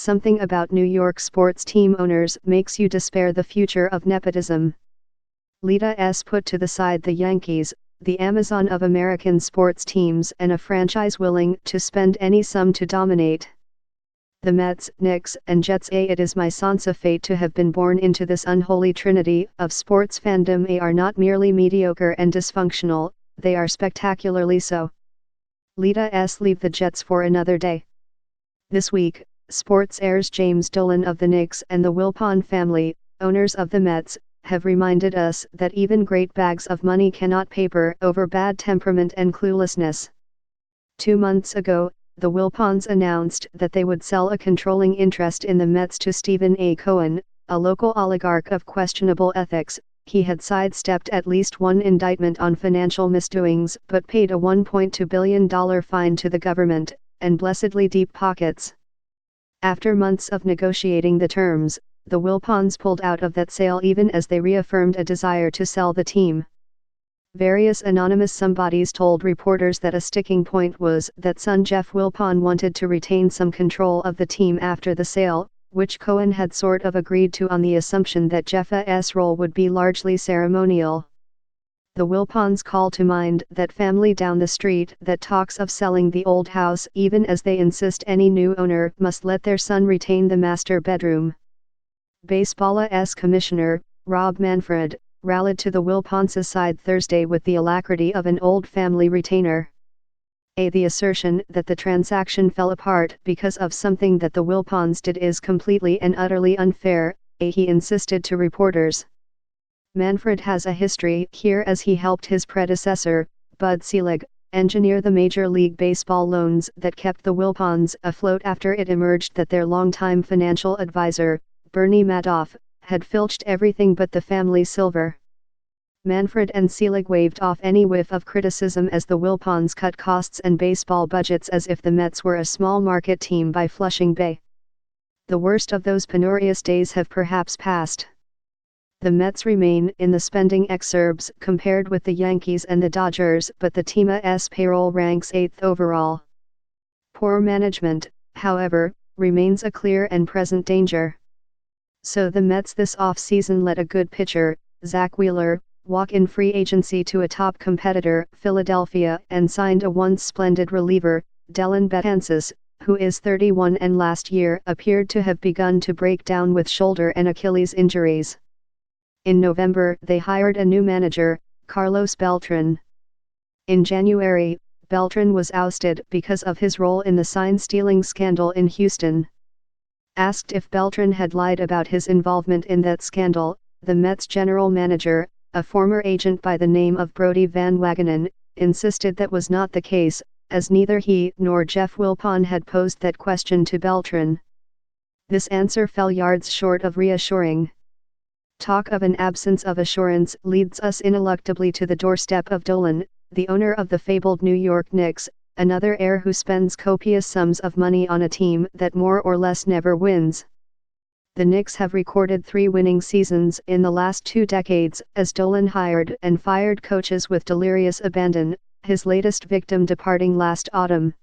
Something about New York sports team owners makes you despair the future of nepotism. Lita S. put to the side the Yankees, the Amazon of American sports teams, and a franchise willing to spend any sum to dominate. The Mets, Knicks, and Jets. It is my sense of fate to have been born into this unholy trinity of sports fandom. They are not merely mediocre and dysfunctional, they are spectacularly so. Lita S. Leave the Jets for another day. This week, Sports heirs James Dolan of the Knicks and the Wilpon family, owners of the Mets, have reminded us that even great bags of money cannot paper over bad temperament and cluelessness. 2 months ago, the Wilpons announced that they would sell a controlling interest in the Mets to Stephen A. Cohen, a local oligarch of questionable ethics. He had sidestepped at least one indictment on financial misdoings but paid a $1.2 billion fine to the government, and blessedly deep pockets. After months of negotiating the terms, the Wilpons pulled out of that sale even as they reaffirmed a desire to sell the team. Various anonymous somebodies told reporters that a sticking point was that son Jeff Wilpon wanted to retain some control of the team after the sale, which Cohen had sort of agreed to on the assumption that Jeff's role would be largely ceremonial. The Wilpons call to mind that family down the street that talks of selling the old house even as they insist any new owner must let their son retain the master bedroom. Baseball's commissioner, Rob Manfred, rallied to the Wilpons' side Thursday with the alacrity of an old family retainer. The assertion that the transaction fell apart because of something that the Wilpons did is completely and utterly unfair, he insisted to reporters. Manfred has a history here as he helped his predecessor, Bud Selig, engineer the Major League Baseball loans that kept the Wilpons afloat after it emerged that their longtime financial advisor, Bernie Madoff, had filched everything but the family silver. Manfred and Selig waved off any whiff of criticism as the Wilpons cut costs and baseball budgets as if the Mets were a small market team by Flushing Bay. The worst of those penurious days have perhaps passed. The Mets remain in the spending exurbs compared with the Yankees and the Dodgers, but the team's payroll ranks 8th overall. Poor management, however, remains a clear and present danger. So the Mets this off-season let a good pitcher, Zach Wheeler, walk in free agency to a top competitor, Philadelphia, and signed a once splendid reliever, Dellin Betances, who is 31 and last year appeared to have begun to break down with shoulder and Achilles injuries. In November they hired a new manager, Carlos Beltran. In January, Beltran was ousted because of his role in the sign-stealing scandal in Houston. Asked if Beltran had lied about his involvement in that scandal, the Mets general manager, a former agent by the name of Brodie Van Wagenen, insisted that was not the case, as neither he nor Jeff Wilpon had posed that question to Beltran. This answer fell yards short of reassuring. Talk of an absence of assurance leads us ineluctably to the doorstep of Dolan, the owner of the fabled New York Knicks, another heir who spends copious sums of money on a team that more or less never wins. The Knicks have recorded 3 winning seasons in the last 2 decades as Dolan hired and fired coaches with delirious abandon, his latest victim departing last autumn.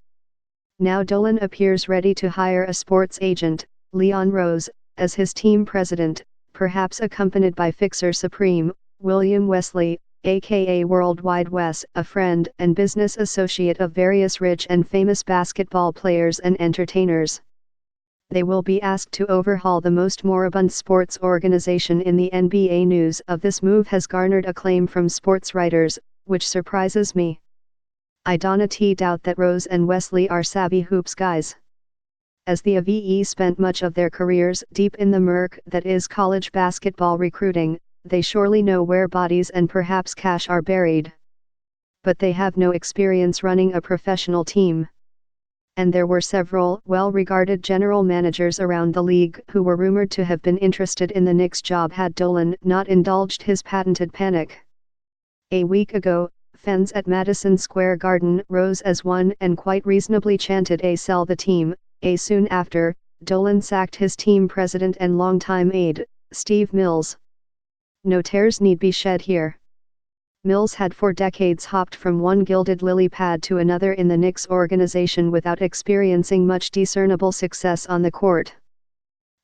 Now Dolan appears ready to hire a sports agent, Leon Rose, as his team president, perhaps accompanied by Fixer Supreme, William Wesley, aka Worldwide Wes, a friend and business associate of various rich and famous basketball players and entertainers. They will be asked to overhaul the most moribund sports organization in the NBA. News of this move has garnered acclaim from sports writers, which surprises me. I don't doubt that Rose and Wesley are savvy hoops guys. As the AVE spent much of their careers deep in the murk that is college basketball recruiting, they surely know where bodies and perhaps cash are buried. But they have no experience running a professional team. And there were several well-regarded general managers around the league who were rumored to have been interested in the Knicks job had Dolan not indulged his patented panic. A week ago, fans at Madison Square Garden rose as one and quite reasonably chanted sell the team. Soon after, Dolan sacked his team president and longtime aide, Steve Mills. No tears need be shed here. Mills had for decades hopped from one gilded lily pad to another in the Knicks organization without experiencing much discernible success on the court.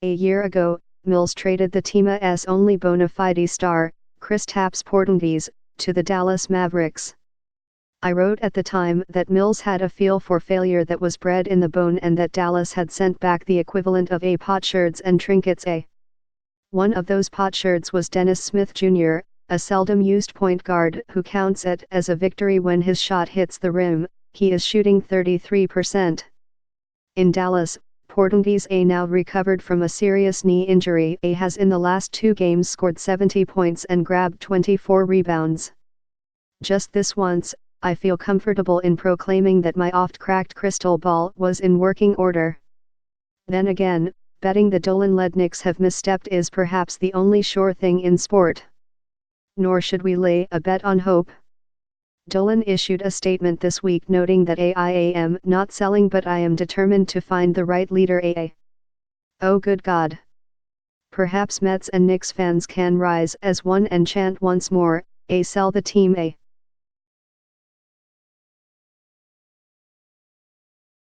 A year ago, Mills traded the team's only bona fide star, Kristaps Porzingis, to the Dallas Mavericks. I wrote at the time that Mills had a feel for failure that was bred in the bone and that Dallas had sent back the equivalent of potsherds and trinkets. One of those potsherds was Dennis Smith Jr., a seldom-used point guard who counts it as a victory when his shot hits the rim. He is shooting 33%. In Dallas, Porzingis, now recovered from a serious knee injury, has in the last 2 games scored 70 points and grabbed 24 rebounds. Just this once, I feel comfortable in proclaiming that my oft-cracked crystal ball was in working order. Then again, betting the Dolan-led Knicks have misstepped is perhaps the only sure thing in sport. Nor should we lay a bet on hope. Dolan issued a statement this week noting that I am not selling, but I am determined to find the right leader. Oh good God! Perhaps Mets and Knicks fans can rise as one and chant once more, sell the team.